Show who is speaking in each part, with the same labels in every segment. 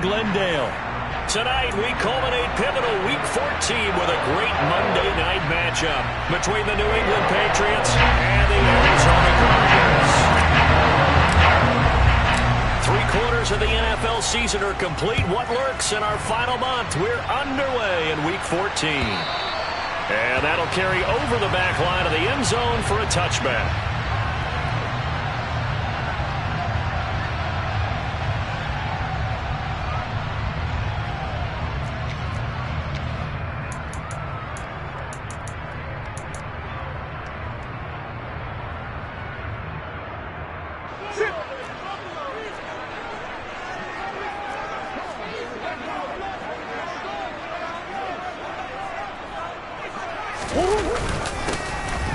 Speaker 1: Glendale. Tonight, we culminate pivotal Week 14 with a great Monday night matchup between the New England Patriots and the Arizona Cardinals. 3/4 of the NFL season are complete. What lurks in our final month? We're underway in Week 14. And that'll carry over the back line of the end zone for a touchback.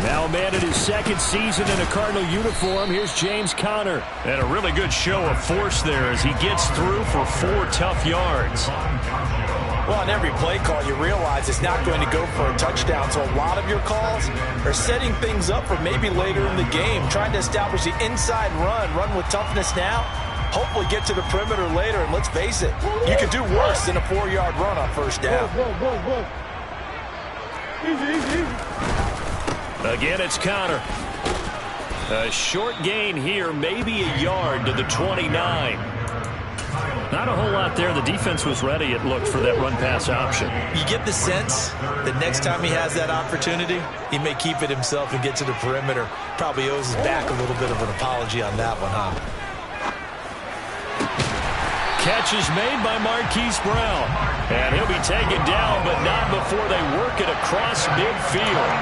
Speaker 1: Now a man in his second season in a Cardinal uniform. Here's James Conner. And a really good show of force there as he gets through for 4 tough yards.
Speaker 2: Well, on every play call, you realize it's not going to go for a touchdown. So a lot of your calls are setting things up for maybe later in the game, trying to establish the inside run with toughness now. Hopefully get to the perimeter later, and let's face it, you could do worse than a 4-yard run on first down.
Speaker 1: Again, it's Conner. A short gain here, maybe a yard to the 29. Not a whole lot there. The defense was ready, it looked, for that run-pass option.
Speaker 2: You get the sense that next time he has that opportunity, he may keep it himself and get to the perimeter. Probably owes his back a little bit of an apology on that one, huh?
Speaker 1: Catch is made by Marquise Brown. And he'll be taken down, but not before they work it across midfield.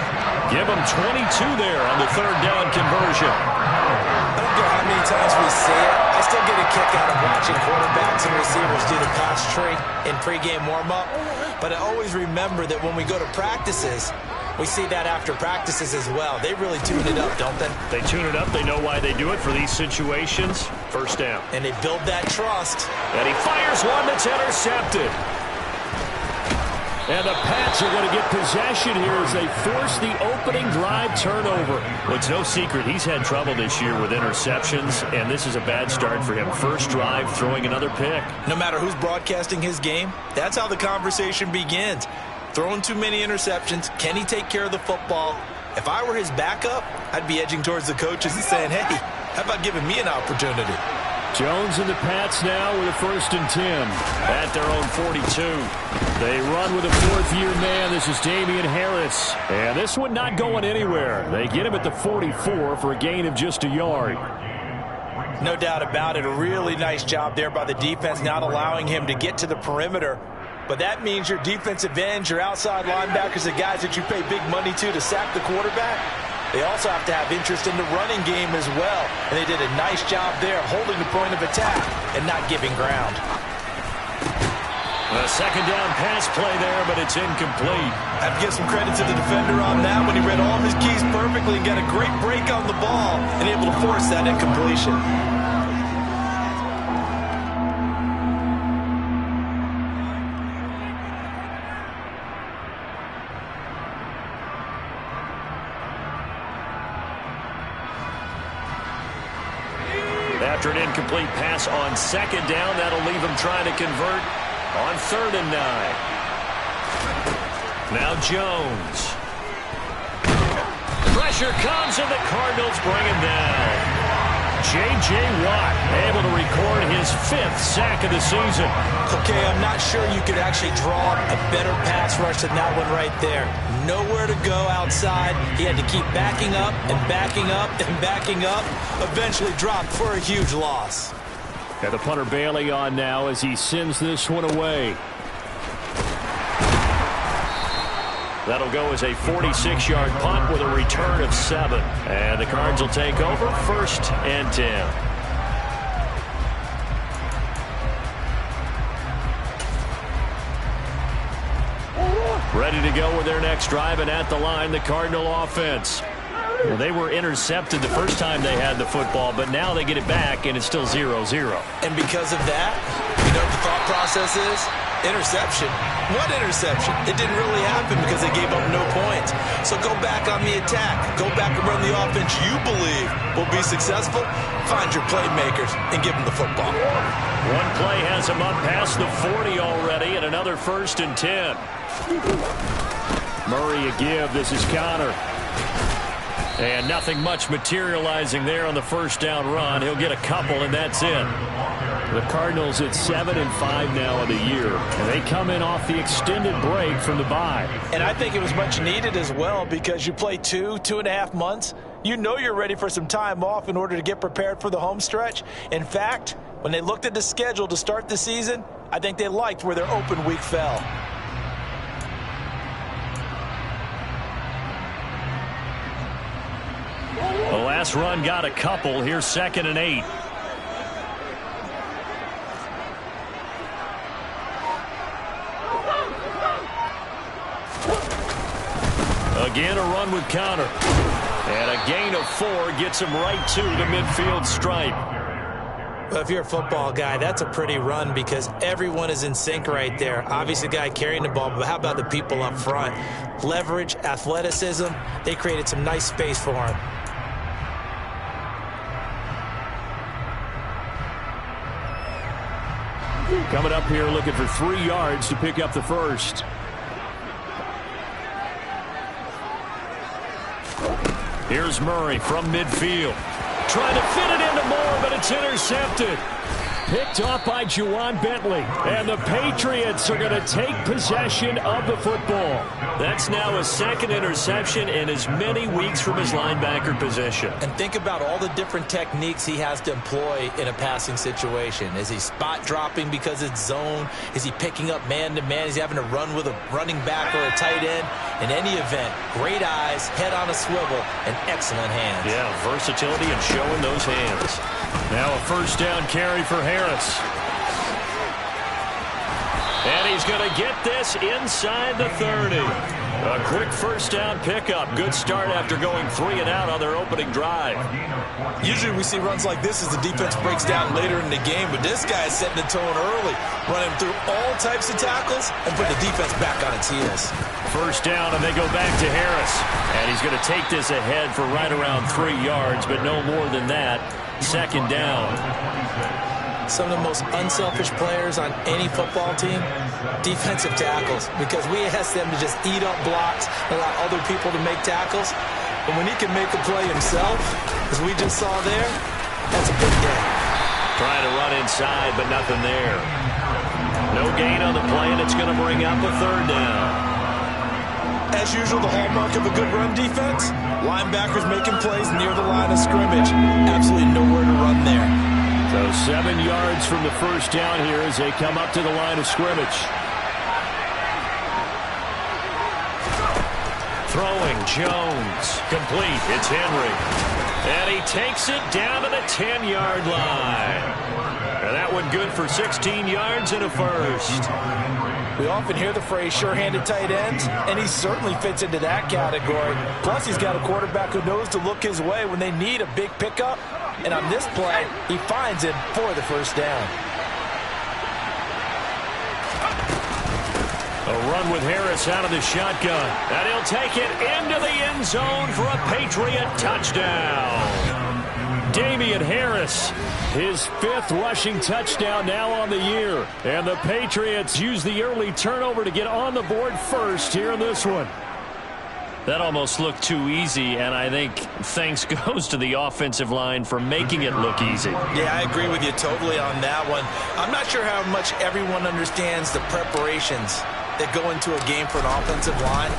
Speaker 1: Give him 22 there on the third down conversion.
Speaker 2: I don't care how many times we see it. I still get a kick out of watching quarterbacks and receivers do the pass tree in pregame warm-up. But I always remember that when we go to practices, we see that after practices as well. They really tune it up, don't they?
Speaker 1: They tune it up. They know why they do it for these situations. First down.
Speaker 2: And they build that trust.
Speaker 1: And he fires one that's intercepted. And the Pats are going to get possession here as they force the opening drive turnover. Well, it's no secret he's had trouble this year with interceptions, and this is a bad start for him. First drive, throwing another pick.
Speaker 2: No matter who's broadcasting his game, that's how the conversation begins. Throwing too many interceptions. Can he take care of the football? If I were his backup, I'd be edging towards the coaches and saying, hey, how about giving me an opportunity?
Speaker 1: Jones and the Pats now with a 1st and 10 at their own 42. They run with a 4th-year man. This is Damian Harris. And this one not going anywhere. They get him at the 44 for a gain of just a yard.
Speaker 2: No doubt about it. A really nice job there by the defense, not allowing him to get to the perimeter. But that means your defensive ends, your outside linebackers, the guys that you pay big money to sack the quarterback, they also have to have interest in the running game as well. And they did a nice job there holding the point of attack and not giving ground.
Speaker 1: A second down pass play there, but it's incomplete.
Speaker 2: I have to give some credit to the defender on that when he read all of his keys perfectly and got a great break on the ball and able to force that incompletion.
Speaker 1: After an incomplete pass on second down, that'll leave him trying to convert on 3rd and 9. Now Jones. Pressure comes and the Cardinals bring him down. J.J. Watt able to record his 5th sack of the season.
Speaker 2: Okay, I'm not sure you could actually draw a better pass rush than that one right there. Nowhere to go outside. He had to keep backing up and backing up and backing up. Eventually dropped for a huge loss.
Speaker 1: And the punter Bailey on now as he sends this one away. That'll go as a 46-yard punt with a return of 7. And the Cards will take over 1st and 10. Ready to go with their next drive, and at the line, the Cardinal offense. Well, they were intercepted the first time they had the football, but now they get it back, and it's still 0-0.
Speaker 2: And because of that, you know what the thought process process is? Interception. What interception? It didn't really happen because they gave up no points. So go back on the attack. Go back and run the offense you believe will be successful. Find your playmakers and give them the football.
Speaker 1: One play has him up past the 40 already, and another 1st and 10. Murray a give. This is Connor. And nothing much materializing there on the first down run. He'll get a couple, and that's it. The Cardinals at 7-5 now of the year, and they come in off the extended break from the bye.
Speaker 2: And I think it was much needed as well, because you play 2.5 months. You know you're ready for some time off in order to get prepared for the home stretch. In fact, when they looked at the schedule to start the season, I think they liked where their open week fell.
Speaker 1: The last run got a couple. Here's 2nd and 8. Again, a run with Connor. And a gain of 4 gets him right to the midfield stripe.
Speaker 2: Well, if you're a football guy, that's a pretty run because everyone is in sync right there. Obviously, the guy carrying the ball, but how about the people up front? Leverage, athleticism, they created some nice space for him.
Speaker 1: Coming up here looking for 3 yards to pick up the first. Here's Murray from midfield. Trying to fit it into Moore, but it's intercepted. Picked off by Juwan Bentley. And the Patriots are going to take possession of the football. That's now his 2nd interception in as many weeks from his linebacker position.
Speaker 2: And think about all the different techniques he has to employ in a passing situation. Is he spot dropping because it's zone? Is he picking up man-to-man? Is he having to run with a running back or a tight end? In any event, great eyes, head on a swivel, and excellent hands.
Speaker 1: Yeah, versatility and showing those hands. Now a 1st down carry for Harris. And he's going to get this inside the 30. A quick 1st down pickup. Good start after going 3 and out on their opening drive.
Speaker 2: Usually we see runs like this as the defense breaks down later in the game, but this guy is setting the tone early, running through all types of tackles and put the defense back on its heels.
Speaker 1: 1st down, and they go back to Harris. And he's going to take this ahead for right around 3 yards, but no more than that. 2nd down.
Speaker 2: Some of the most unselfish players on any football team, defensive tackles, because we ask them to just eat up blocks, allow other people to make tackles. And when he can make a play himself, as we just saw there, that's a big day.
Speaker 1: Trying to run inside, but nothing there. No gain on the play, and it's going to bring up a 3rd down.
Speaker 2: As usual, the hallmark of a good run defense, linebackers making plays near the line of scrimmage. Absolutely nowhere to run there.
Speaker 1: So 7 yards from the 1st down here as they come up to the line of scrimmage. Throwing, Jones. Complete. It's Henry. And he takes it down to the 10-yard line. And that one good for 16 yards and a 1st.
Speaker 2: We often hear the phrase sure-handed tight ends, and he certainly fits into that category. Plus, he's got a quarterback who knows to look his way when they need a big pickup. And on this play, he finds it for the 1st down.
Speaker 1: A run with Harris out of the shotgun. And he'll take it into the end zone for a Patriot touchdown. Damian Harris, his 5th rushing touchdown now on the year. And the Patriots use the early turnover to get on the board first here in this one. That almost looked too easy, and I think thanks goes to the offensive line for making it look easy.
Speaker 2: Yeah, I agree with you totally on that one. I'm not sure how much everyone understands the preparations that go into a game for an offensive line,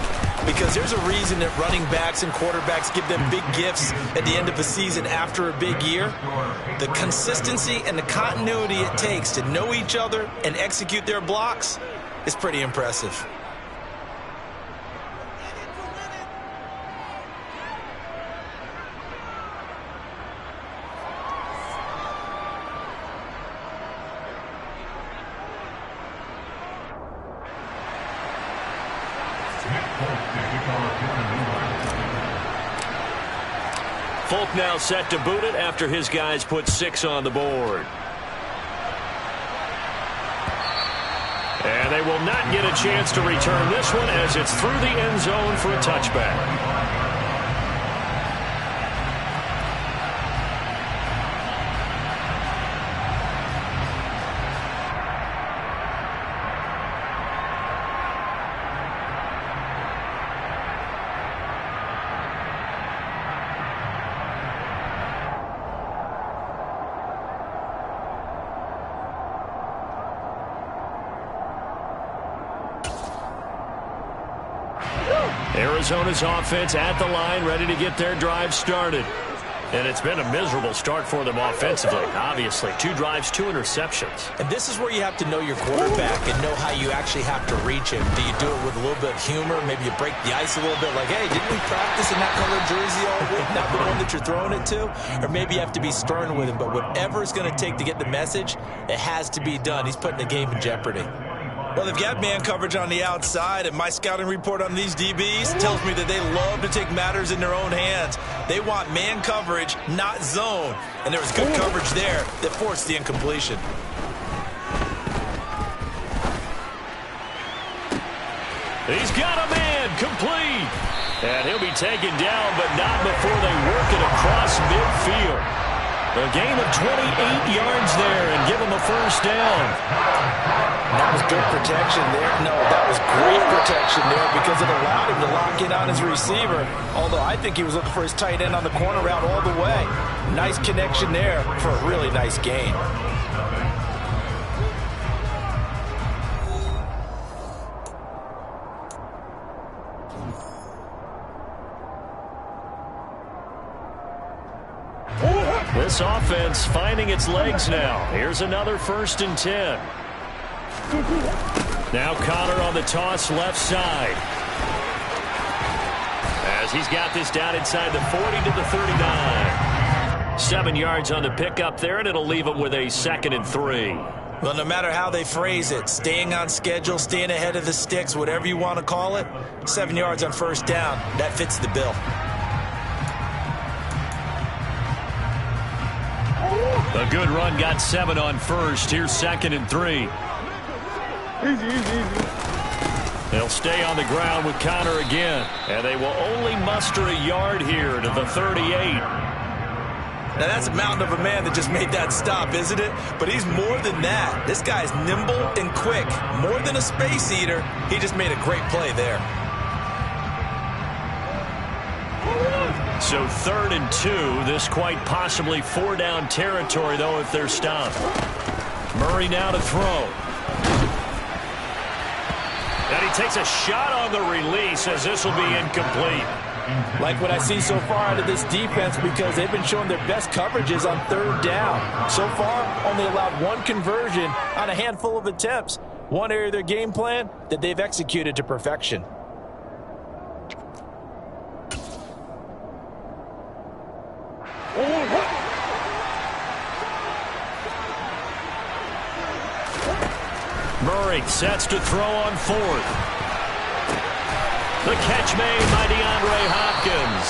Speaker 2: because there's a reason that running backs and quarterbacks give them big gifts at the end of the season after a big year. The consistency and the continuity it takes to know each other and execute their blocks is pretty impressive.
Speaker 1: Folk now set to boot it after his guys put 6 on the board. they will not get a chance to return this one as it's through the end zone for a touchback. Arizona's offense at the line, ready to get their drive started. And it's been a miserable start for them offensively, obviously. 2 drives, 2 interceptions.
Speaker 2: And this is where you have to know your quarterback and know how you actually have to reach him. Do you do it with a little bit of humor? Maybe you break the ice a little bit, like, hey, didn't we practice in that colored jersey all week, not the one that you're throwing it to? Or maybe you have to be stern with him. But whatever it's going to take to get the message, it has to be done. He's putting the game in jeopardy. Well, they've got man coverage on the outside, and my scouting report on these DBs tells me that they love to take matters in their own hands. They want man coverage, not zone. And there was good coverage there that forced the incompletion.
Speaker 1: He's got a man complete. And he'll be taken down, but not before they work it across midfield. A gain of 28 yards there and give him a first down.
Speaker 2: That was good protection there. No, that was great protection there because it allowed him to lock in on his receiver. Although I think he was looking for his tight end on the corner route all the way. Nice connection there for a really nice gain.
Speaker 1: This offense finding its legs now. Here's another 1st and 10. Now Connor on the toss left side. As he's got this down inside the 40 to the 39. 7 yards on the pickup there, and it'll leave him with a 2nd and 3.
Speaker 2: Well, no matter how they phrase it, staying on schedule, staying ahead of the sticks, whatever you want to call it, 7 yards on 1st down, that fits the bill.
Speaker 1: A good run got 7 on 1st. Here's 2nd and 3. They'll stay on the ground with Connor again. And they will only muster a yard here to the 38.
Speaker 2: Now, that's a mountain of a man that just made that stop, isn't it? But he's more than that. This guy's nimble and quick. More than a space eater. He just made a great play there.
Speaker 1: So 3rd and 2. This quite possibly 4-down territory, though, if they're stopped. Murray now to throw. And he takes a shot on the release as this will be incomplete.
Speaker 2: Like what I see so far out of this defense because they've been showing their best coverages on 3rd down. So far, only allowed 1 conversion on a handful of attempts. One area of their game plan that they've executed to perfection.
Speaker 1: Murray sets to throw on 4th. The catch made by DeAndre Hopkins.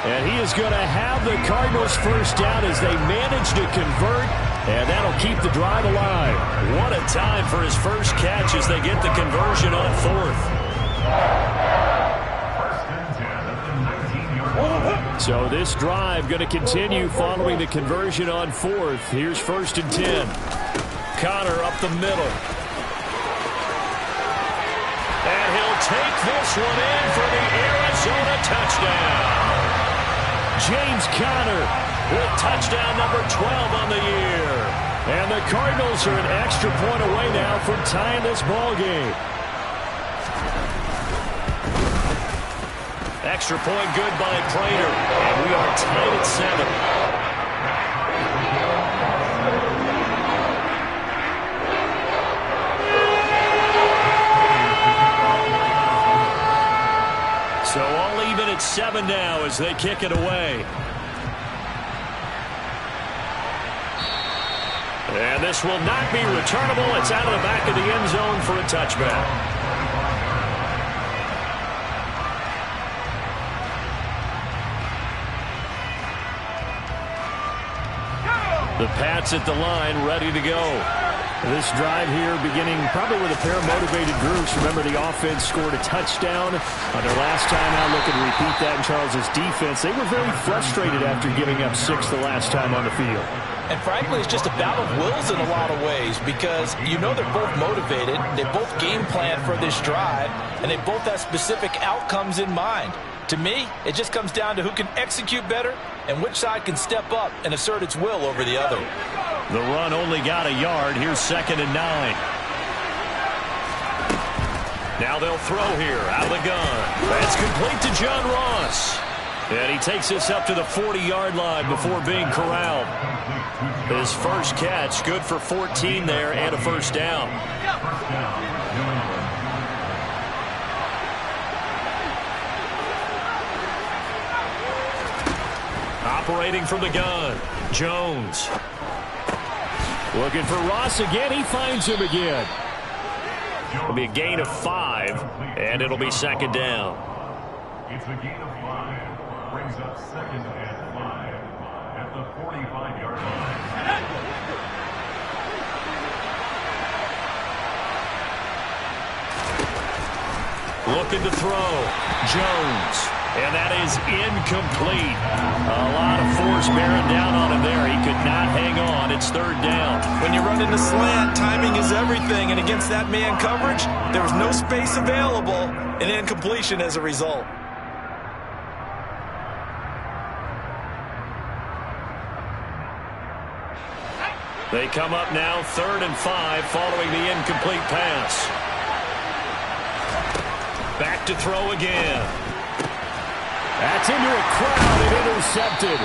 Speaker 1: And he is going to have the Cardinals first down as they manage to convert. And that'll keep the drive alive. What a time for his first catch as they get the conversion on 4th. So this drive going to continue following the conversion on 4th. Here's 1st and 10. Connor up the middle. And he'll take this one in for the Arizona touchdown. James Conner with touchdown number 12 on the year. And the Cardinals are an extra point away now from tying this ball game. Extra point good by Prater. And we are tied at 7. So all even at 7 now as they kick it away. And this will not be returnable. It's out of the back of the end zone for a touchback. The Pats at the line, ready to go. This drive here beginning probably with a pair of motivated groups. Remember, the offense scored a touchdown on their last time out. Looking to repeat that in Charles's defense. They were very frustrated after giving up 6 the last time on the field.
Speaker 2: And frankly, it's just a battle of wills in a lot of ways because you know they're both motivated. They both game plan for this drive, and they both have specific outcomes in mind. To me, it just comes down to who can execute better and which side can step up and assert its will over the other.
Speaker 1: The run only got a yard. Here's 2nd and 9. Now they'll throw here out of the gun. That's complete to John Ross. And he takes this up to the 40-yard line before being corralled. His first catch, good for 14 there and a first down. Operating from the gun, Jones. Looking for Ross again. He finds him again. It'll be a gain of 5, and it'll be 2nd down.
Speaker 3: It's a gain of 5. Brings up 2nd and 5 at the 45-yard line.
Speaker 1: Looking to throw. Jones. And that is incomplete. A lot of force bearing down on him there. He could not hang on. It's 3rd down.
Speaker 2: When you run into slant, timing is everything. And against that man coverage, there was no space available. And incompletion as a result.
Speaker 1: They come up now 3rd and 5 following the incomplete pass. Back to throw again. That's into a crowd and intercepted.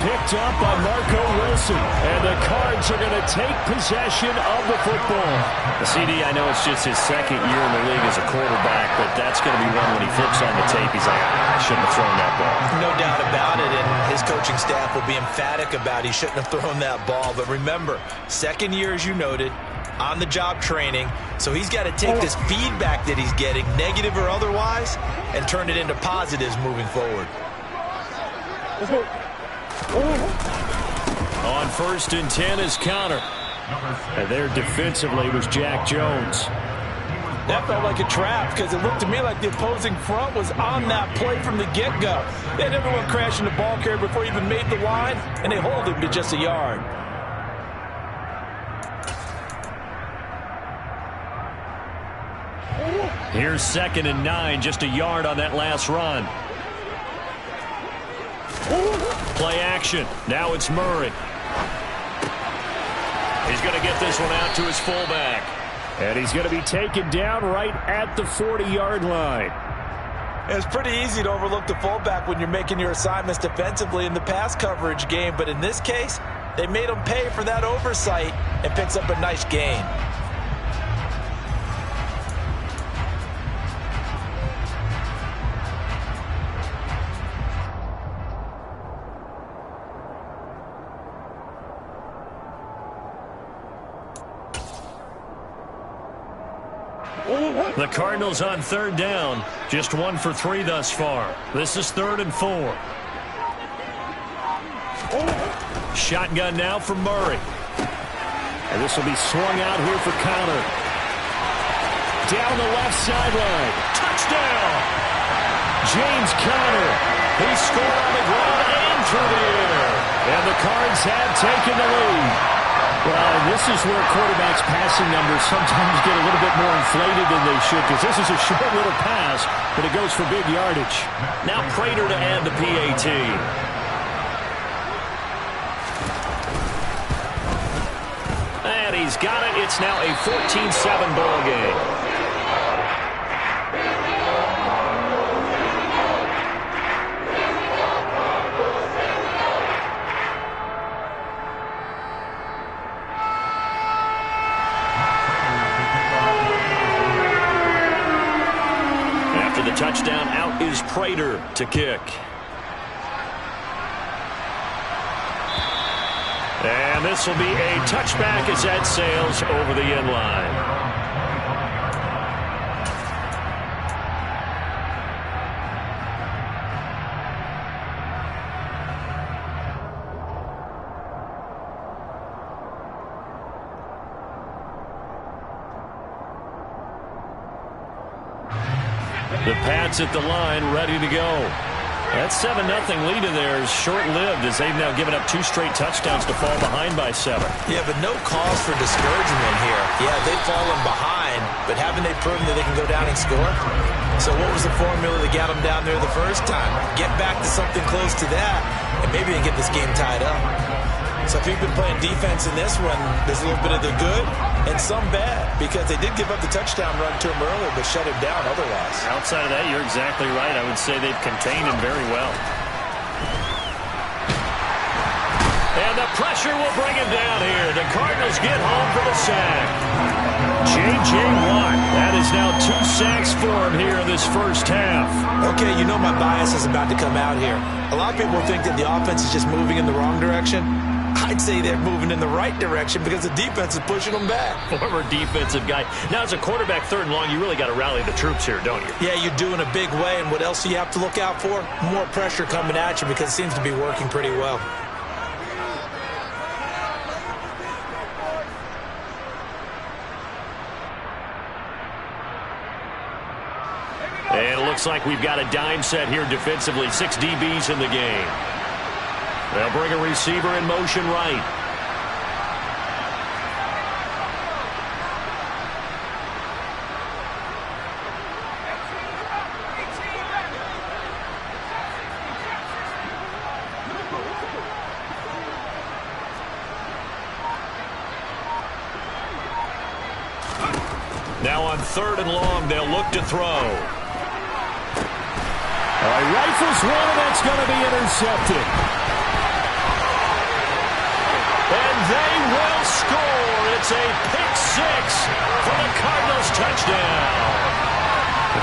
Speaker 1: Picked up by Marco Wilson. And the Cards are going to take possession of the football. The CD, I know it's just his 2nd year in the league as a quarterback, but that's going to be one when he flips on the tape. He's like, I shouldn't have thrown that ball.
Speaker 2: No doubt about it, and his coaching staff will be emphatic about he shouldn't have thrown that ball. But remember, 2nd year, as you noted, on-the-job training, so he's got to take this feedback that he's getting, negative or otherwise, and turn it into positives moving forward.
Speaker 1: On 1st and 10 is counter. And there defensively was Jack Jones.
Speaker 2: That felt like a trap because it looked to me like the opposing front was on that play from the get-go. They had everyone crashing the ball carrier before he even made the line, and they hold him to just a yard.
Speaker 1: Here's 2nd and 9, just a yard on that last run. Play action. Now it's Murray. He's going to get this one out to his fullback. And he's going to be taken down right at the 40-yard line.
Speaker 2: It's pretty easy to overlook the fullback when you're making your assignments defensively in the pass coverage game. But in this case, they made him pay for that oversight and picks up a nice gain.
Speaker 1: The Cardinals on 3rd down. Just 1 for 3 thus far. This is 3rd and 4. Shotgun now for Murray. And this will be swung out here for counter. Down the left sideline. Touchdown! James Conner. He scored on the ground and through the air. And the Cards have taken the lead. Well, this is where quarterbacks' passing numbers sometimes get a little bit more inflated than they should, because this is a short little pass, but it goes for big yardage. Now Prater to add the PAT. And he's got it. It's now a 14-7 ball game. Touchdown, out is Prater to kick. And this will be a touchback as that sails over the end line. The Pats at the line, ready to go. That 7-0 lead in there is short-lived as they've now given up 2 straight touchdowns to fall behind by 7.
Speaker 2: Yeah, but no cause for discouragement here. Yeah, they've fallen behind, but haven't they proven that they can go down and score? So what was the formula that got them down there the first time? Get back to something close to that, and maybe they can get this game tied up. So if you've been playing defense in this one, there's a little bit of the good and some bad, because they did give up the touchdown run to him earlier, but shut him down otherwise.
Speaker 1: Outside of that, you're exactly right. I would say they've contained him very well. And the pressure will bring him down here. The Cardinals get home for the sack. J.J. Watt, that is now 2 sacks for him here in this first half.
Speaker 2: Okay, you know my bias is about to come out here. A lot of people think that the offense is just moving in the wrong direction. I'd say they're moving in the right direction because the defense is pushing them back.
Speaker 1: Former defensive guy. Now, as a quarterback, 3rd and long, you really got to rally the troops here, don't you?
Speaker 2: Yeah, you do in a big way. And what else do you have to look out for? More pressure coming at you because it seems to be working pretty well.
Speaker 1: And it looks like we've got a dime set here defensively. 6 DBs in the game. They'll bring a receiver in motion right. Now on 3rd and long, they'll look to throw. All right, rifles one, and that's going to be intercepted. And they will score. It's a pick 6 for the Cardinals touchdown.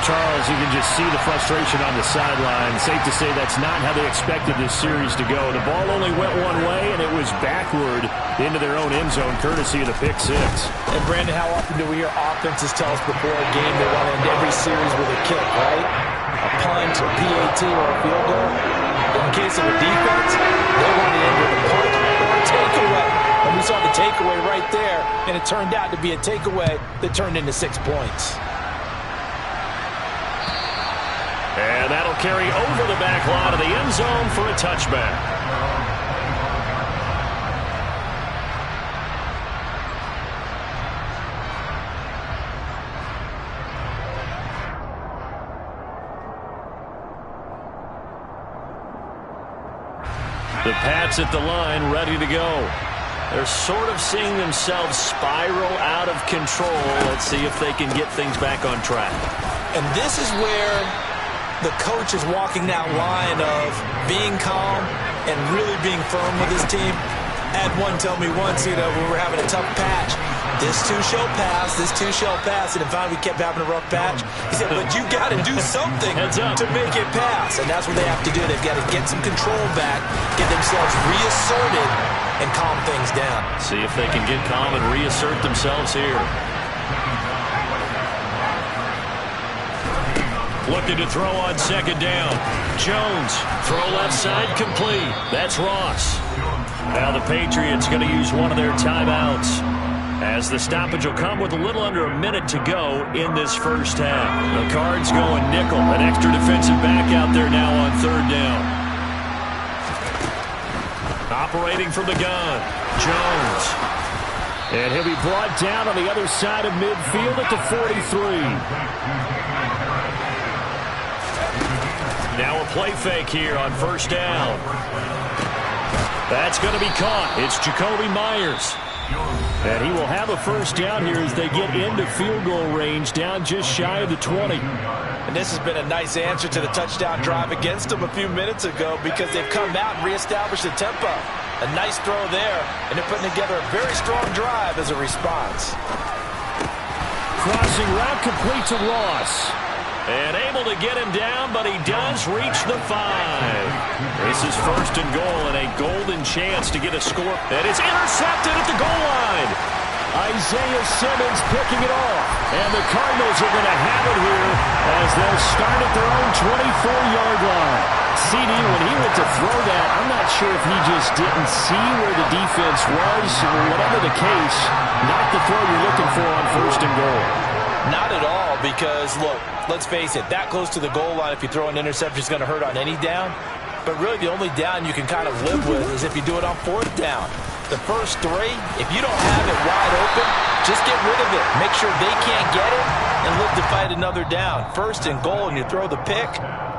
Speaker 1: Charles, you can just see the frustration on the sideline. Safe to say that's not how they expected this series to go. The ball only went one way, and it was backward into their own end zone, courtesy of the pick 6.
Speaker 2: And, Brandon, how often do we hear offenses tell us before a game they want to end every series with a kick, right? A punt, a PAT, or a field goal. In the case of a defense, they want to end with a punt or a takeaway. And we saw the takeaway right there, and it turned out to be a takeaway that turned into 6 points.
Speaker 1: And that'll carry over the back line of the end zone for a touchback. The Pats at the line, ready to go. They're sort of seeing themselves spiral out of control. Let's see if they can get things back on track.
Speaker 2: And this is where the coach is walking that line of being calm and really being firm with his team. I had one tell me once, we were having a tough patch. This too shall pass, this too shall pass. And finally we kept having a rough patch. He said, but you got to do something to make it pass. And that's what they have to do. They've got to get some control back, get themselves reasserted, and calm things down.
Speaker 1: See if they can get calm and reassert themselves here. Looking to throw on 2nd down. Jones, throw left side, complete. That's Ross. Now the Patriots going to use one of their timeouts, as the stoppage will come with a little under a minute to go in this first half. The Cards going nickel. An extra defensive back out there now on 3rd down. Operating from the gun, Jones. And he'll be brought down on the other side of midfield at the 43. Now a play fake here on 1st down. That's going to be caught. It's Jakobi Meyers. And he will have a 1st down here as they get into field goal range, down just shy of the 20.
Speaker 2: And this has been a nice answer to the touchdown drive against them a few minutes ago, because they've come out and reestablished the tempo. A nice throw there, and they're putting together a very strong drive as a response.
Speaker 1: Crossing route complete to Ross. And able to get him down, but he does reach the 5. This is 1st and goal, and a golden chance to get a score. And it's intercepted at the goal line. Isaiah Simmons picking it off. And the Cardinals are going to have it here as they'll start at their own 24-yard line. CD, when he went to throw that, I'm not sure if he just didn't see where the defense was, or whatever the case, not the throw you're looking for on 1st and goal.
Speaker 2: Not at all, because, look, let's face it, that close to the goal line, if you throw an interception, is going to hurt on any down. But really, the only down you can kind of live with is if you do it on fourth down. The first three, if you don't have it wide open, just get rid of it. Make sure they can't get it and live to fight another down. First and goal, and you throw the pick,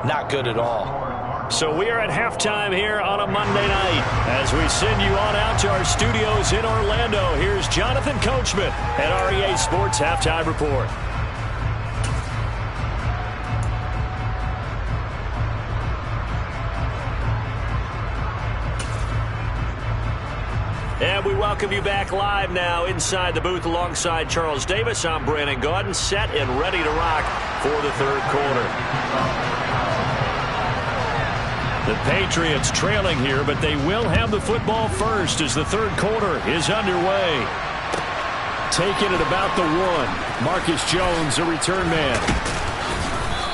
Speaker 2: not good at all.
Speaker 1: So we are at halftime here on a Monday night. As we send you on out to our studios in Orlando, here's Jonathan Coachman at REA Sports Halftime Report. And we welcome you back live now inside the booth alongside Charles Davis. I'm Brandon Gaudin, set and ready to rock for the third quarter. The Patriots trailing here, but they will have the football first as the third quarter is underway. Taking it about the 1. Marcus Jones, a return man.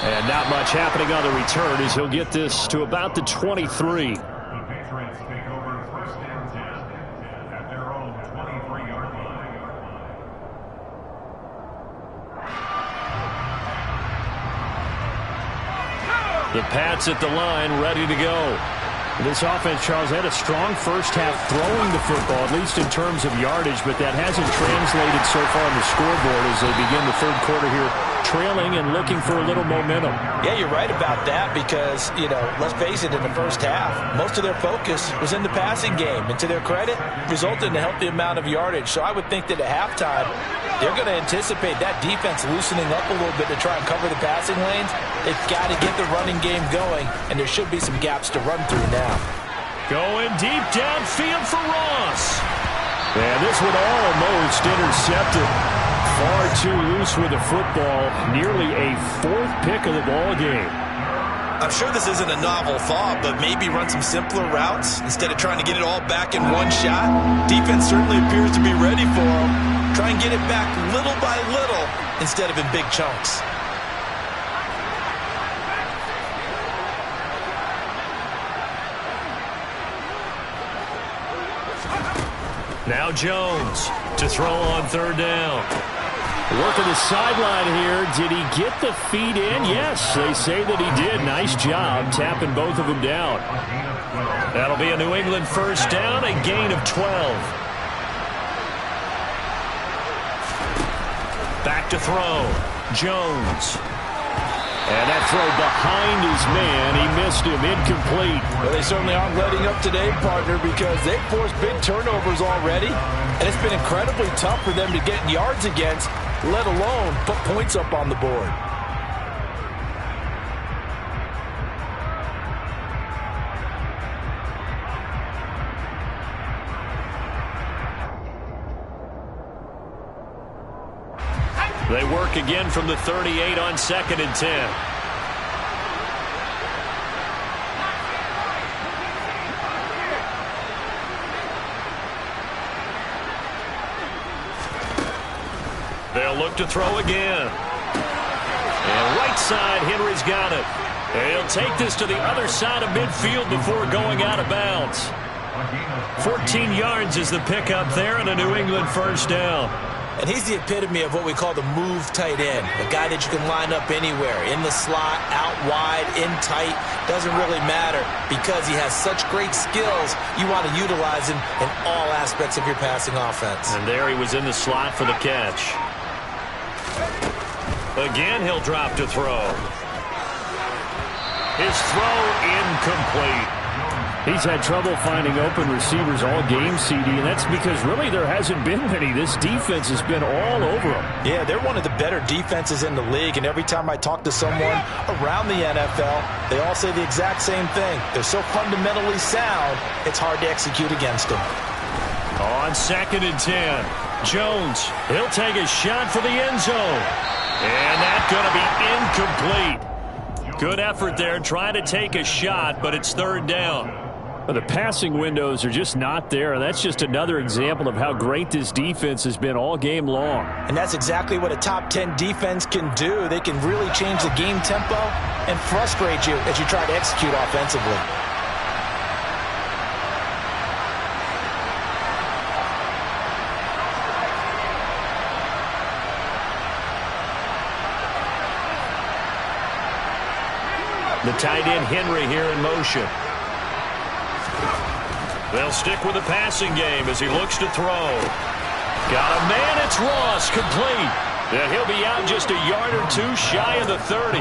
Speaker 1: And not much happening on the return as he'll get this to about the 23.
Speaker 3: The Patriots take over first and 10 at their own 23-yard line.
Speaker 1: The Pats at the line, ready to go. This offense, Charles, had a strong first half throwing the football, at least in terms of yardage, but that hasn't translated so far on the scoreboard as they begin the third quarter here, trailing and looking for a little momentum.
Speaker 2: Yeah, you're right about that because, let's face it, in the first half, most of their focus was in the passing game. And to their credit, resulted in a healthy amount of yardage. So I would think that at halftime, they're going to anticipate that defense loosening up a little bit to try and cover the passing lanes. They've got to get the running game going, and there should be some gaps to run through now.
Speaker 1: Going deep downfield for Ross. And this one almost intercepted. Far too loose with the football. Nearly a 4th pick of the ball game.
Speaker 2: I'm sure this isn't a novel thought, but maybe run some simpler routes instead of trying to get it all back in one shot. Defense certainly appears to be ready for them. Try and get it back little by little instead of in big chunks.
Speaker 1: Now Jones to throw on third down. Working the sideline here. Did he get the feet in? Yes, they say that he did. Nice job tapping both of them down. That'll be a New England first down, a gain of 12. Back to throw. Jones. And that throw behind his man. He missed him. Incomplete.
Speaker 2: Well, they certainly aren't letting up today, partner, because they've forced big turnovers already. And it's been incredibly tough for them to get yards against, let alone put points up on the board.
Speaker 1: They work again from the 38 on 2nd and 10. They'll look to throw again. And right side, Henry's got it. He'll take this to the other side of midfield before going out of bounds. 14 yards is the pickup there and a New England first down.
Speaker 2: And he's the epitome of what we call the move tight end, a guy that you can line up anywhere, in the slot, out wide, in tight, doesn't really matter because he has such great skills. You want to utilize him in all aspects of your passing offense.
Speaker 1: And there he was in the slot for the catch. Again, he'll drop to throw. His throw incomplete. He's had trouble finding open receivers all game, CD, and that's because really there hasn't been many. This defense has been all over them.
Speaker 2: Yeah, they're one of the better defenses in the league, and every time I talk to someone around the NFL, they all say the exact same thing. They're so fundamentally sound, it's hard to execute against them.
Speaker 1: On 2nd and 10, Jones, he'll take a shot for the end zone. And that's going to be incomplete. Good effort there trying to take a shot, but it's third down. The passing windows are just not there. That's just another example of how great this defense has been all game long.
Speaker 2: And that's exactly what a top 10 defense can do. They can really change the game tempo and frustrate you as you try to execute offensively.
Speaker 1: The tight end Henry here in motion. They'll stick with the passing game as he looks to throw. Got a man, it's Ross, complete. And he'll be out just a yard or two shy of the 30.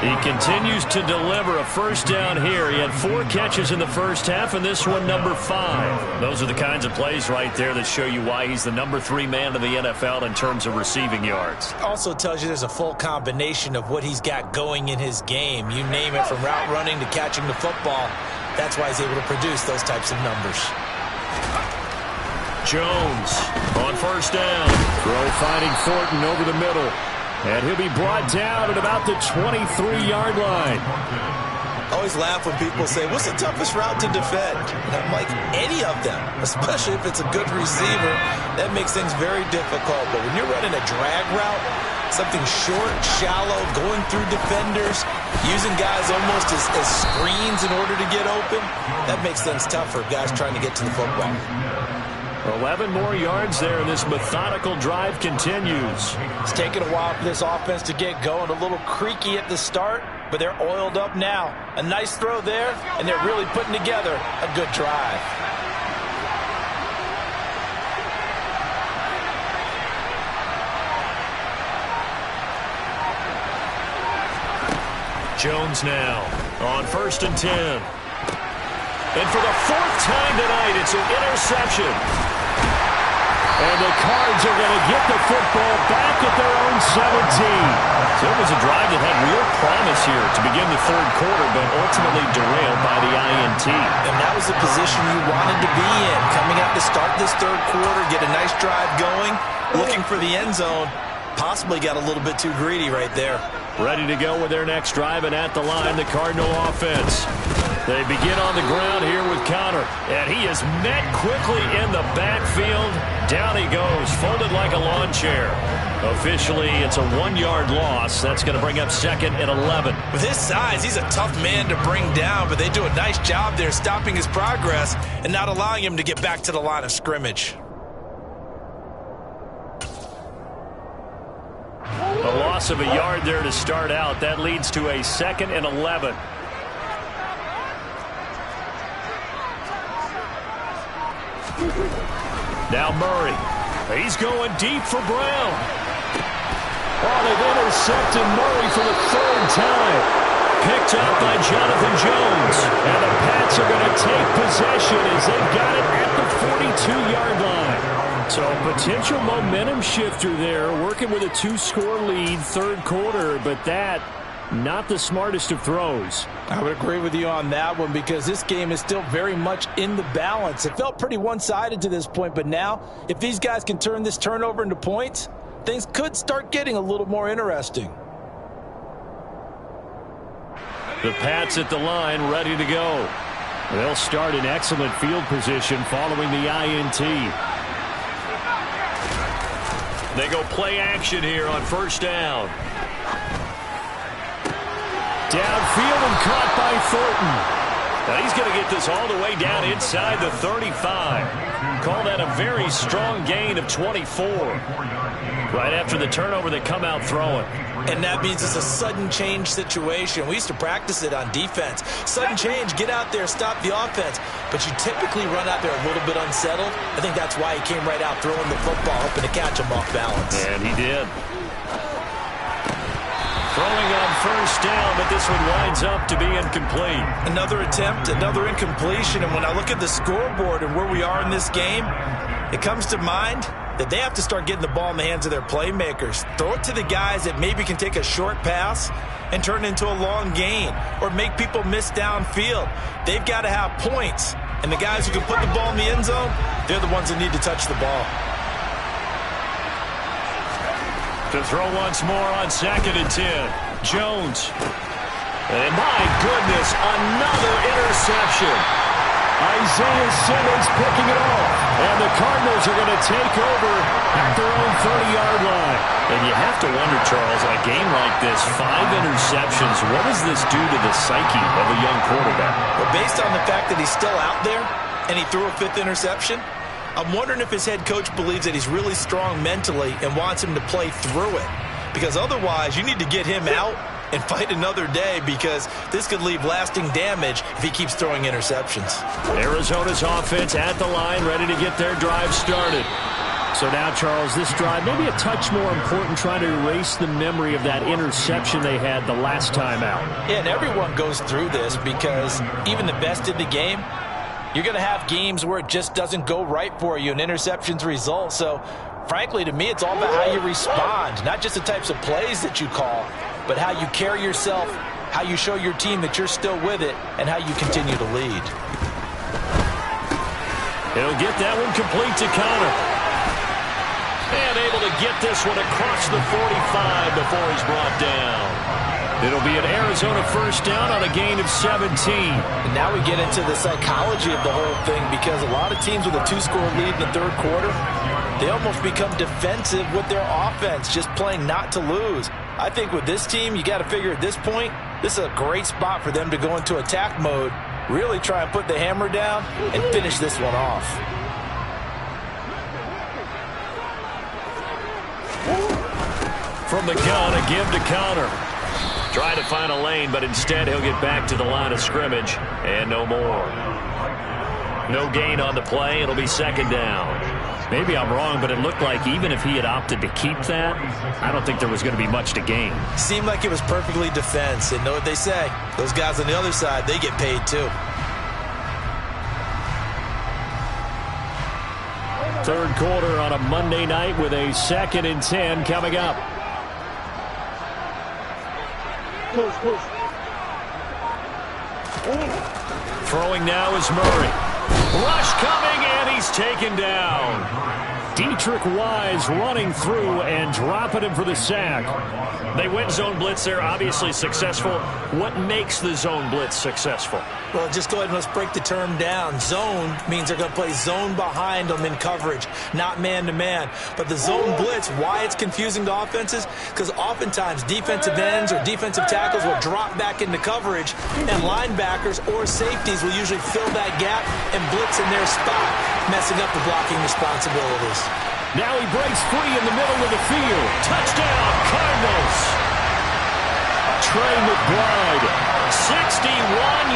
Speaker 1: He continues to deliver a first down here. He had 4 catches in the first half, and this one number 5. Those are the kinds of plays right there that show you why he's the number 3 man in the NFL in terms of receiving yards.
Speaker 2: Also tells you there's a full combination of what he's got going in his game. You name it, from route running to catching the football. That's why he's able to produce those types of numbers.
Speaker 1: Jones on first down. Throw finding Thornton over the middle. And he'll be brought down at about the 23-yard line.
Speaker 2: I always laugh when people say, what's the toughest route to defend? And I'm like, any of them, especially if it's a good receiver. That makes things very difficult. But when you're running a drag route, something short, shallow, going through defenders, using guys almost as screens in order to get open, that makes things tough for guys trying to get to the football.
Speaker 1: 11 more yards there, and this methodical drive continues.
Speaker 2: It's taken a while for this offense to get going. A little creaky at the start, but they're oiled up now. A nice throw there, and they're really putting together a good drive.
Speaker 1: Jones now on first and 10. And for the 4th time tonight, it's an interception. And the Cards are going to get the football back at their own 17. So it was a drive that had real promise here to begin the 3rd quarter, but ultimately derailed by the INT.
Speaker 2: And that was the position you wanted to be in. Coming out to start this 3rd quarter, get a nice drive going, looking for the end zone. Possibly got a little bit too greedy right there.
Speaker 1: Ready to go with their next drive, and at the line, the Cardinal offense. They begin on the ground here with Conner, and he is met quickly in the backfield. Down he goes, folded like a lawn chair. Officially, it's a 1-yard loss. That's going to bring up 2nd and 11.
Speaker 2: With his size, he's a tough man to bring down, but they do a nice job there stopping his progress and not allowing him to get back to the line of scrimmage.
Speaker 1: A loss of a yard there to start out. That leads to a 2nd and 11. Now Murray. He's going deep for Brown. Oh, they've intercepted Murray for the 3rd time. Picked up by Jonathan Jones. And the Pats are going to take possession as they've got it at the 42-yard line. So potential momentum shifter there, working with a 2-score lead, 3rd quarter, but that not the smartest of throws.
Speaker 2: I would agree with you on that one because this game is still very much in the balance. It felt pretty one-sided to this point, but now if these guys can turn this turnover into points, things could start getting a little more interesting.
Speaker 1: The Pats at the line, ready to go. They'll start in excellent field position following the INT. They go play action here on first down. Downfield and caught by Thornton. Now he's going to get this all the way down inside the 35. Call that a very strong gain of 24. Right after the turnover, they come out throwing.
Speaker 2: And that means it's a sudden change situation. We used to practice it on defense. Sudden change, get out there, stop the offense. But you typically run out there a little bit unsettled. I think that's why he came right out throwing the football, hoping to catch him off balance.
Speaker 1: And he did. Throwing on first down, but this one winds up to be incomplete.
Speaker 2: Another attempt, another incompletion. And when I look at the scoreboard and where we are in this game, it comes to mind that they have to start getting the ball in the hands of their playmakers. Throw it to the guys that maybe can take a short pass and turn it into a long gain or make people miss downfield. They've got to have points. And the guys who can put the ball in the end zone, they're the ones that need to touch the ball.
Speaker 1: To throw once more on 2nd and 10. Jones. And my goodness, another interception. Isaiah Simmons picking it off. And the Cardinals are going to take over at their own 30-yard line. And you have to wonder, Charles, on a game like this, 5 interceptions, what does this do to the psyche of a young quarterback?
Speaker 2: Well, based on the fact that he's still out there and he threw a 5th interception, I'm wondering if his head coach believes that he's really strong mentally and wants him to play through it. Because otherwise, you need to get him out and fight another day, because this could leave lasting damage if he keeps throwing interceptions.
Speaker 1: Arizona's offense at the line, ready to get their drive started. So now, Charles, this drive maybe a touch more important, trying to erase the memory of that interception they had the last time out.
Speaker 2: Yeah, and everyone goes through this, because even the best in the game, you're going to have games where it just doesn't go right for you and interceptions result. So, frankly, to me, it's all about how you respond, not just the types of plays that you call, but how you carry yourself, how you show your team that you're still with it, and how you continue to lead.
Speaker 1: He'll get that one complete to Connor. And able to get this one across the 45 before he's brought down. It'll be an Arizona first down on a gain of 17.
Speaker 2: And now we get into the psychology of the whole thing, because a lot of teams with a 2-score lead in the third quarter, they almost become defensive with their offense, just playing not to lose. I think with this team, you got to figure at this point, this is a great spot for them to go into attack mode, really try and put the hammer down and finish this one off.
Speaker 1: From the gun, a give to Connor. Try to find a lane, but instead he'll get back to the line of scrimmage, and no more. No gain on the play. It'll be second down. Maybe I'm wrong, but it looked like even if he had opted to keep that, I don't think there was going to be much to gain.
Speaker 2: Seemed like it was perfectly defense, and know what they say. Those guys on the other side, they get paid too.
Speaker 1: Third quarter on a Monday night with a 2nd and 10 coming up. Throwing now is Murray. Rush coming, and he's taken down. Dietrich Wise running through and dropping him for the sack. They went zone blitz there, obviously successful. What makes the zone blitz successful?
Speaker 2: Well, just go ahead and let's break the term down. Zone means they're going to play zone behind them in coverage, not man-to-man. But the zone blitz, why it's confusing to offenses? Because oftentimes defensive ends or defensive tackles will drop back into coverage, and linebackers or safeties will usually fill that gap and blitz in their spot, messing up the blocking responsibilities.
Speaker 1: Now he breaks free in the middle of the field. Touchdown, Cardinals. Trey McBride, 61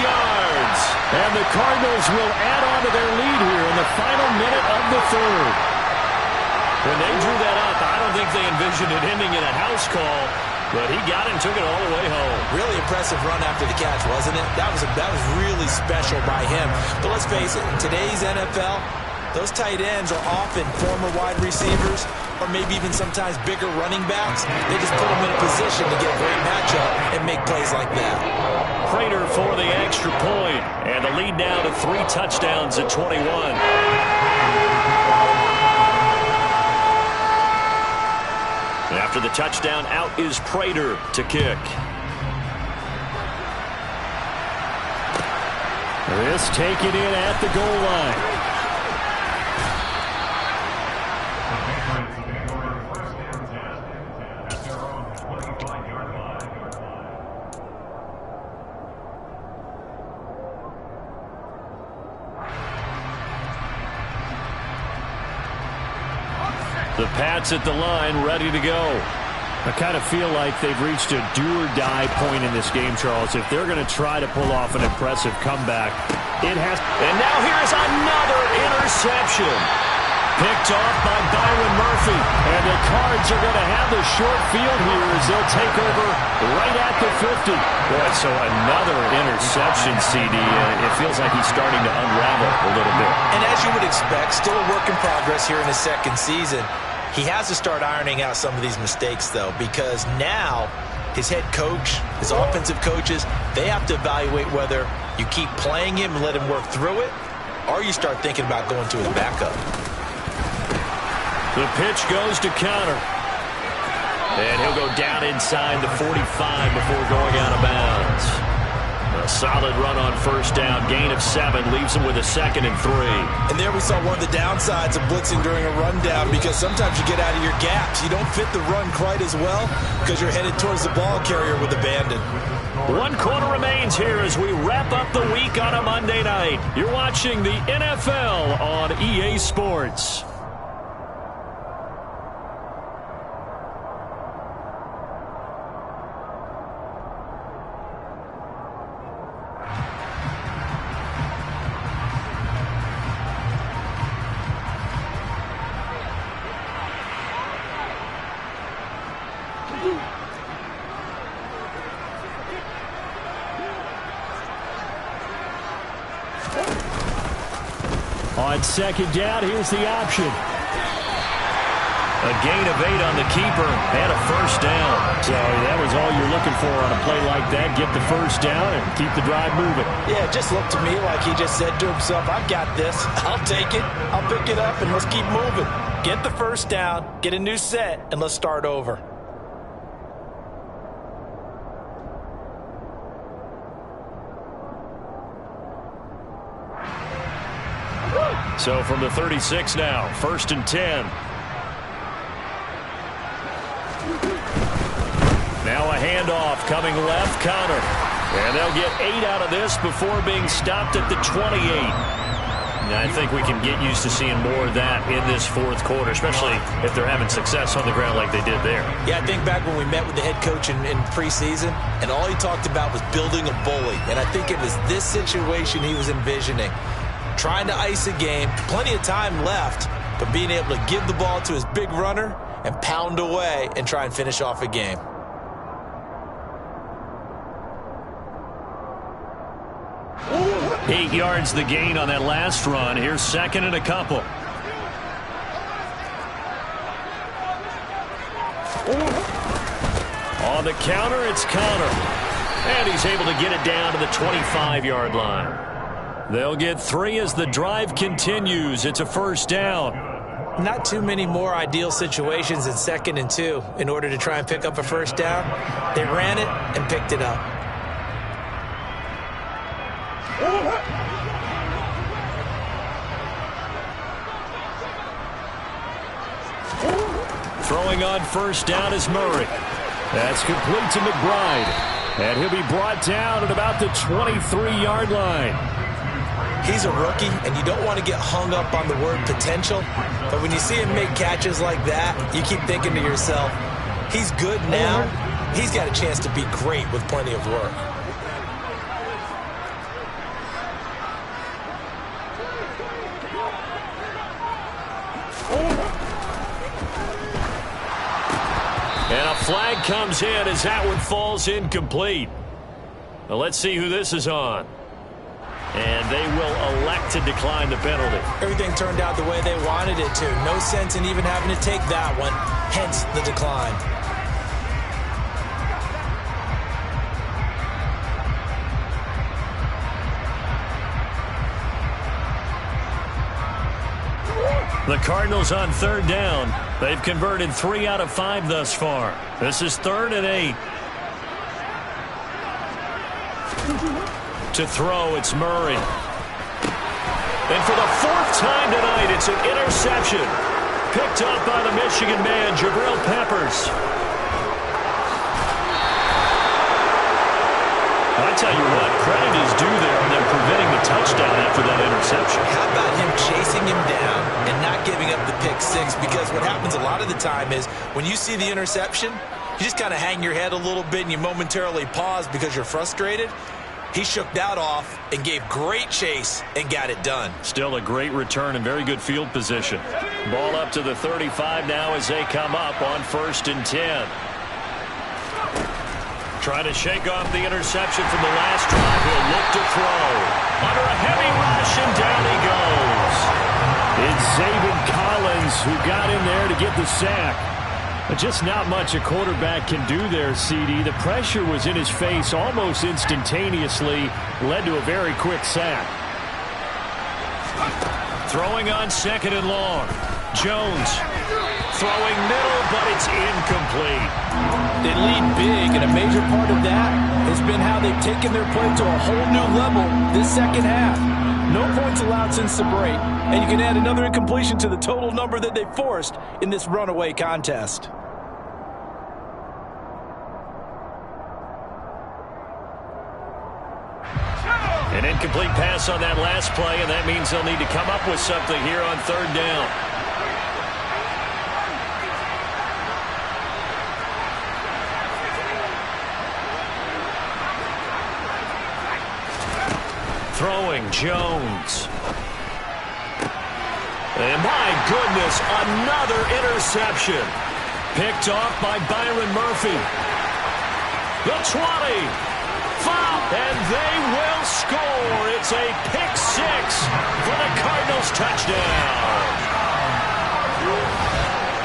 Speaker 1: yards. And the Cardinals will add on to their lead here in the final minute of the third. When they drew that up, I don't think they envisioned it ending in a house call, but he got it and took it all the way home.
Speaker 2: Really impressive run after the catch, wasn't it? That was really special by him. But let's face it, in today's NFL, those tight ends are often former wide receivers or maybe even sometimes bigger running backs. They just put them in a position to get a great matchup and make plays like that.
Speaker 1: Prater for the extra point, and the lead now to 3 touchdowns at 21. After the touchdown, out is Prater to kick. This taken in at the goal line. The Pats at the line, ready to go. I kind of feel like they've reached a do-or-die point in this game, Charles. If they're going to try to pull off an impressive comeback, it has. And now here's another interception. Picked off by Byron Murphy. And the Cards are going to have the short field here as they'll take over right at the 50. Boy, so another interception, CD. It feels like he's starting to unravel a little bit.
Speaker 2: And as you would expect, still a work in progress here in his second season. He has to start ironing out some of these mistakes, though, because now his head coach, his offensive coaches, they have to evaluate whether you keep playing him and let him work through it, or you start thinking about going to his backup.
Speaker 1: The pitch goes to Connor. And he'll go down inside the 45 before going out of bounds. A solid run on first down. Gain of 7 leaves him with a 2nd and 3.
Speaker 2: And there we saw one of the downsides of blitzing during a rundown, because sometimes you get out of your gaps. You don't fit the run quite as well because you're headed towards the ball carrier with abandon.
Speaker 1: 1 quarter remains here as we wrap up the week on a Monday night. You're watching the NFL on EA Sports. On second down, here's the option. A gain of 8 on the keeper and a first down. So that was all you're looking for on a play like that. Get the first down and keep the drive moving.
Speaker 2: Yeah, it just looked to me like he just said to himself, I've got this. I'll take it. I'll pick it up, and let's keep moving. Get the first down, get a new set, and let's start over.
Speaker 1: So from the 36 now, 1st and 10. Now a handoff coming left, Connor. And they'll get 8 out of this before being stopped at the 28. And I think we can get used to seeing more of that in this fourth quarter, especially if they're having success on the ground like they did there.
Speaker 2: Yeah, I think back when we met with the head coach in preseason, and all he talked about was building a bully. And I think it was this situation he was envisioning. Trying to ice a game, plenty of time left, but being able to give the ball to his big runner and pound away and try and finish off a game.
Speaker 1: Eight yards the gain on that last run. Here's second and a couple. On the counter, it's Connor. And he's able to get it down to the 25-yard line. They'll get 3 as the drive continues. It's a first down.
Speaker 2: Not too many more ideal situations in 2nd and 2 in order to try and pick up a first down. They ran it and picked it up.
Speaker 1: Throwing on first down is Murray. That's complete to McBride. And he'll be brought down at about the 23-yard line.
Speaker 2: He's a rookie, and you don't want to get hung up on the word potential. But when you see him make catches like that, you keep thinking to yourself, he's good now. He's got a chance to be great with plenty of work.
Speaker 1: And a flag comes in as that one falls incomplete. Well, let's see who this is on. And they will elect to decline the penalty.
Speaker 2: Everything turned out the way they wanted it to. No sense in even having to take that one, hence the decline.
Speaker 1: The Cardinals on 3rd down. They've converted 3 out of 5 thus far. This is 3rd and 8. To throw, it's Murray. And for the 4th time tonight, it's an interception. Picked up by the Michigan man, Jabril Peppers. I tell you what, credit is due there on them preventing the touchdown after that interception.
Speaker 2: How about him chasing him down and not giving up the pick 6? Because what happens a lot of the time is when you see the interception, you just kind of hang your head a little bit and you momentarily pause because you're frustrated. He shook that off and gave great chase and got it done.
Speaker 1: Still a great return and very good field position. Ball up to the 35 now as they come up on 1st and 10. Trying to shake off the interception from the last drive. He'll look to throw. Under a heavy rush, and down he goes. It's Zaven Collins who got in there to get the sack. But just not much a quarterback can do there, CD. The pressure was in his face almost instantaneously. Led to a very quick sack. Throwing on 2nd and long. Jones throwing middle, but it's incomplete.
Speaker 2: They lead big, and a major part of that has been how they've taken their play to a whole new level this second half. No points allowed since the break, and you can add another incompletion to the total number that they forced in this runaway contest.
Speaker 1: An incomplete pass on that last play, and that means they'll need to come up with something here on 3rd down. Throwing, Jones. And my goodness, another interception. Picked off by Byron Murphy. The 20. Foul. And they will score. It's a pick six for the Cardinals touchdown.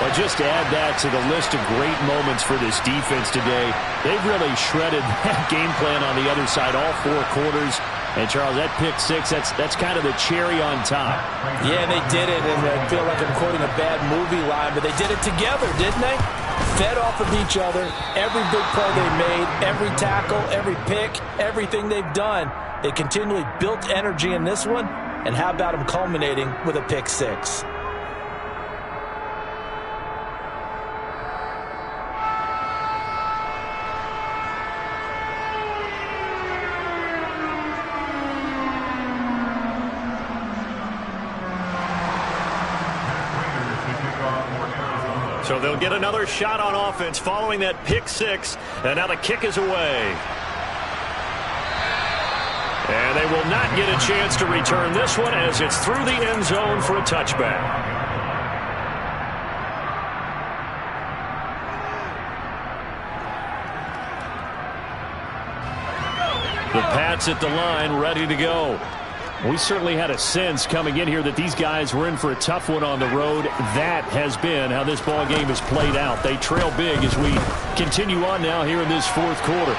Speaker 1: Well, just to add that to the list of great moments for this defense today, they've really shredded that game plan on the other side all 4 quarters. And, Charles, that pick six, that's kind of the cherry on top.
Speaker 2: Yeah, they did it, and I feel like I'm quoting a bad movie line, but they did it together, didn't they? Fed off of each other, every big play they made, every tackle, every pick, everything they've done. They continually built energy in this one, and how about them culminating with a pick six?
Speaker 1: So they'll get another shot on offense following that pick six. And now the kick is away. And they will not get a chance to return this one as it's through the end zone for a touchback. The Pats at the line, ready to go. We certainly had a sense coming in here that these guys were in for a tough one on the road. That has been how this ball game has played out. They trail big as we continue on now here in this 4th quarter.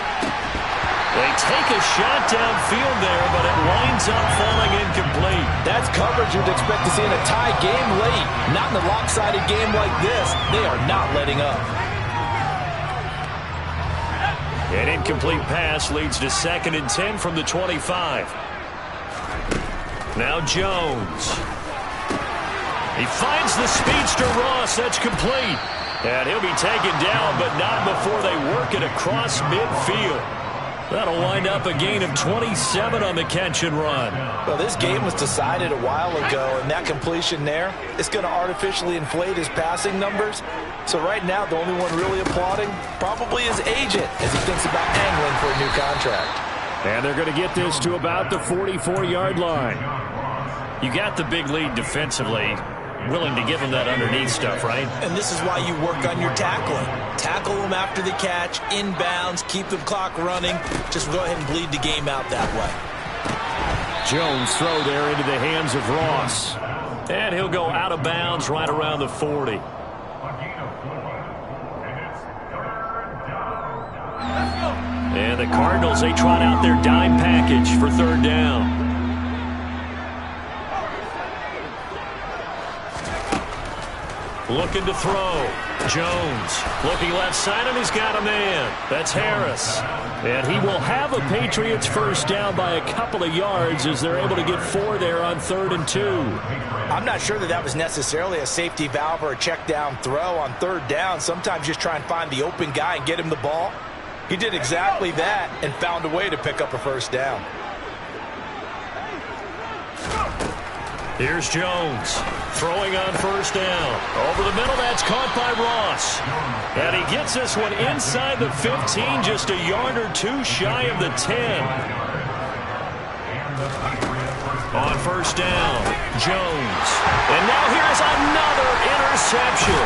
Speaker 1: They take a shot downfield there, but it winds up falling incomplete. That's coverage you'd expect to see in a tie game late. Not in a lopsided game like this. They are not letting up. An incomplete pass leads to 2nd and 10 from the 25. Now Jones. He finds the speedster Ross. That's complete. And he'll be taken down, but not before they work it across midfield. That'll wind up a gain of 27 on the catch and run.
Speaker 2: Well, this game was decided a while ago, and that completion there is going to artificially inflate his passing numbers. So right now, the only one really applauding probably his agent as he thinks about angling for a new contract.
Speaker 1: And they're going to get this to about the 44-yard line. You got the big lead defensively. Willing to give them that underneath stuff, right?
Speaker 2: And this is why you work on your tackling. Tackle them after the catch, inbounds, keep the clock running. Just go ahead and bleed the game out that way.
Speaker 1: Jones throw there into the hands of Ross. And he'll go out of bounds right around the 40. And the Cardinals, they trot out their dime package for 3rd down. Looking to throw. Jones looking left side, and he's got a man. That's Harris. And he will have a Patriots first down by a couple of yards as they're able to get 4 there on 3rd and 2.
Speaker 2: I'm not sure that was necessarily a safety valve or a check down throw on 3rd down. Sometimes just try and find the open guy and get him the ball. He did exactly that and found a way to pick up a first down.
Speaker 1: Here's Jones throwing on 1st down. Over the middle, that's caught by Ross. And he gets this one inside the 15, just a yard or 2 shy of the 10. On 1st down, Jones. And now here's another interception.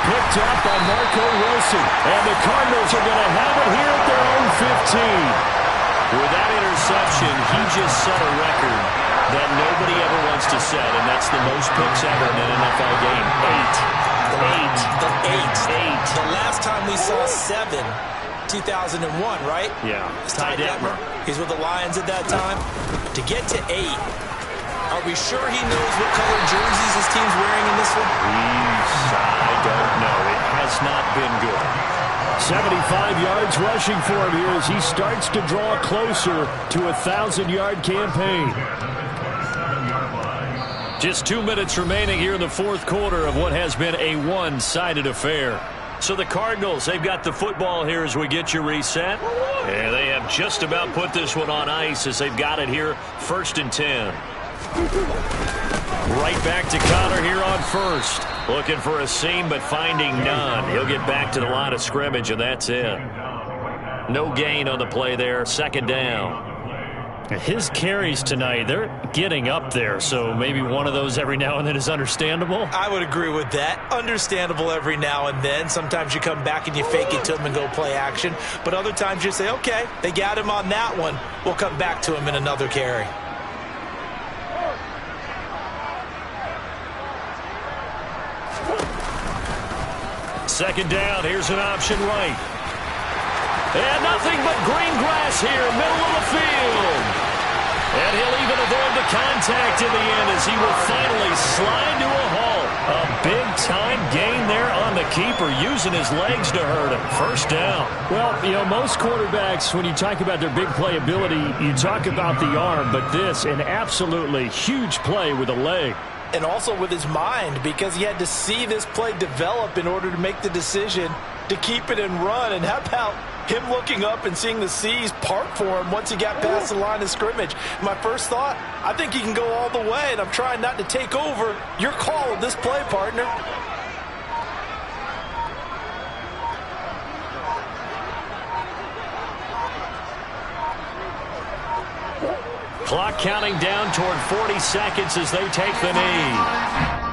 Speaker 1: Picked up by Marco Wilson. And the Cardinals are going to have it here at their own 15. With that interception, he just set a record that nobody ever wants to set, and that's the most picks ever in an NFL game. 8.
Speaker 2: The last time we saw 7, 2001, right?
Speaker 1: Yeah.
Speaker 2: Ty Detmer. He's with the Lions at that time. To get to 8, are we sure he knows what color jerseys his team's wearing in this one?
Speaker 1: I don't know. It has not been good. 75 yards rushing for him here as he starts to draw closer to a 1,000-yard campaign. Just 2 minutes remaining here in the 4th quarter of what has been a one-sided affair. So the Cardinals, they've got the football here as we get you reset. And they have just about put this one on ice as they've got it here, 1st and 10. Right back to Connor here on 1st. Looking for a seam, but finding none. He'll get back to the line of scrimmage, and that's it. No gain on the play there, 2nd down. His carries tonight, they're getting up there, so maybe one of those every now and then is understandable.
Speaker 2: I would agree with that. Understandable every now and then. Sometimes you come back and you fake it to him and go play action. But other times you say, okay, they got him on that one. We'll come back to him in another carry.
Speaker 1: Second down, here's an option right. And nothing but green grass here, middle of the field. And he'll even avoid the contact in the end as he will finally slide to a halt. A big-time gain there on the keeper, using his legs to hurt him. First down.
Speaker 4: Well, you know, most quarterbacks, when you talk about their big playability, you talk about the arm, but this, an absolutely huge play with a leg.
Speaker 2: And also with his mind, because he had to see this play develop in order to make the decision to keep it and run. And how about him looking up and seeing the seas part for him once he got past the line of scrimmage? My first thought, I think he can go all the way, and I'm trying not to take over your call of this play, partner.
Speaker 1: Clock counting down toward 40 seconds as they take the knee.